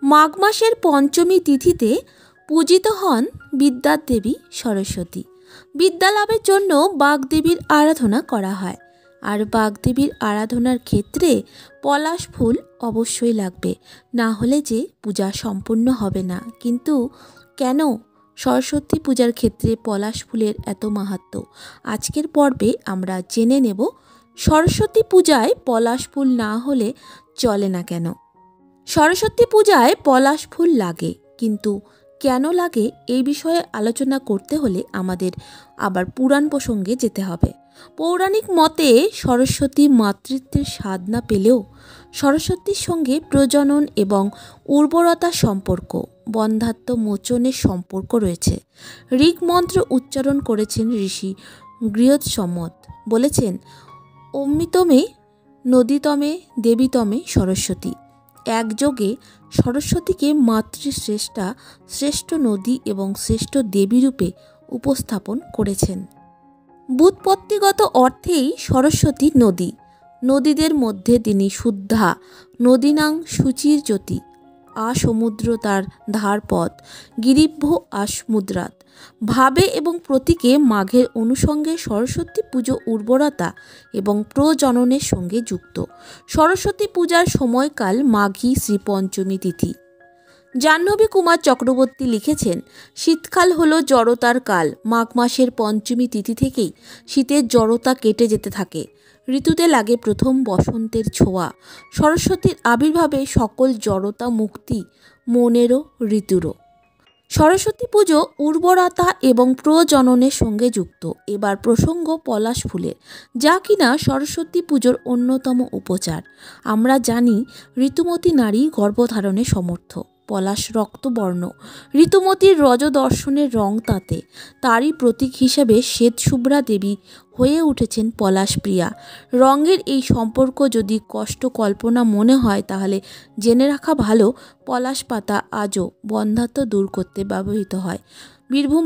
মাঘ মাসের পঞ্চমী তিথিতে পূজিত হন বিদ্যার দেবী সরস্বতী। বিদ্যা লাভের জন্য বাগদেবীর আরাধনা করা হয়। আর বাগদেবীর আরাধনার ক্ষেত্রে পলাশ ফুল অবশ্যই লাগবে, না হলে যে পূজা সম্পূর্ণ হবে না। কিন্তু কেন সরস্বতী পূজার ক্ষেত্রে পলাশ ফুলের এত মাহাত্ম্য? আজকের পর্বে আমরা জেনে নেব সরস্বতী পূজায় পলাশ ফুল না হলে চলে না কেন। সরস্বতী পূজায় পলাশ ফুল লাগে, কিন্তু কেন লাগে এই বিষয়ে আলোচনা করতে হলে আমাদের আবার পুরাণ প্রসঙ্গে যেতে হবে। পৌরাণিক মতে সরস্বতী মাতৃত্বের স্বাদ না পেলেও সরস্বতীর সঙ্গে প্রজনন এবং উর্বরতার সম্পর্ক, বন্ধ্যাত্ব মোচনের সম্পর্ক রয়েছে। ঋগ মন্ত্র উচ্চারণ করেছেন ঋষি গৃহৎসম্মত, বলেছেন অমৃতমে নদীতমে দেবীতমে সরস্বতী। একযোগে সরস্বতীকে মাতৃশ্রেষ্ঠা, শ্রেষ্ঠ নদী এবং শ্রেষ্ঠ দেবী রূপে উপস্থাপন করেছেন। ব্যুৎপত্তিগত অর্থেই সরস্বতী নদী। নদীদের মধ্যে তিনি শুদ্ধা, নদীনাং শুচির জ্যোতি, আসমুদ্র তার ধারপথ, গিরিভ্য আসমুদ্রাত। ভাবে এবং প্রতীকে মাঘের অনুষঙ্গে সরস্বতী পুজো উর্বরতা এবং প্রজননের সঙ্গে যুক্ত। সরস্বতী পূজার সময়কাল মাঘী শ্রীপঞ্চমী তিথি। জাহ্নবী কুমার চক্রবর্তী লিখেছেন, শীতকাল হলো জড়তার কাল। মাঘ মাসের পঞ্চমী তিথি থেকেই শীতের জড়তা কেটে যেতে থাকে। ঋতুতে লাগে প্রথম বসন্তের ছোঁয়া। সরস্বতীর আবির্ভাবে সকল জড়তা মুক্তি, মনেরও ঋতুরও। সরস্বতী পুজো উর্বরতা এবং প্রজননের সঙ্গে যুক্ত। এবার প্রসঙ্গ পলাশ ফুলের, যা কিনা সরস্বতী পুজোর অন্যতম উপচার। আমরা জানি ঋতুমতী নারী গর্ভধারণে সমর্থ। পলাশ রক্তবর্ণ, ঋতুমতীর রজদর্শনের রং তাতে। তারই প্রতীক হিসেবে শ্বেতশুভ্রা দেবী হয়ে উঠেছেন পলাশ প্রিয়া। রঙের এই সম্পর্ক যদি কষ্ট কল্পনা মনে হয়, তাহলে জেনে রাখা ভালো পলাশ পাতা আজও বন্ধ্যাত্ব দূর করতে ব্যবহৃত হয়। বীরভূম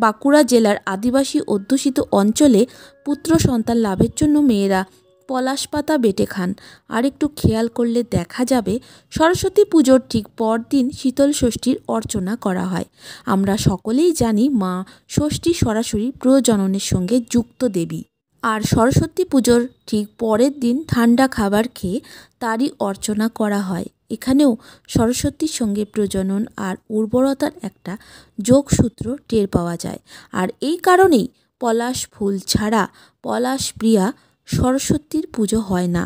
বাঁকুড়া জেলার আদিবাসী অধ্যুষিত অঞ্চলে পুত্র সন্তান লাভের জন্য মেয়েরা পলাশ পাতা বেটে খান। আর একটু খেয়াল করলে দেখা যাবে সরস্বতী পুজোর ঠিক পরদিন শীতল ষষ্ঠীর অর্চনা করা হয়। আমরা সকলেই জানি মা ষষ্ঠী সরাসরি প্রজননের সঙ্গে যুক্ত দেবী। আর সরস্বতী পুজোর ঠিক পরের দিন ঠান্ডা খাবার খেয়ে তারই অর্চনা করা হয়। এখানেও সরস্বতীর সঙ্গে প্রজনন আর উর্বরতার একটা যোগসূত্র টের পাওয়া যায়। আর এই কারণেই পলাশ ফুল ছাড়া পলাশ প্রিয়া সরস্বতীর পুজো হয় না।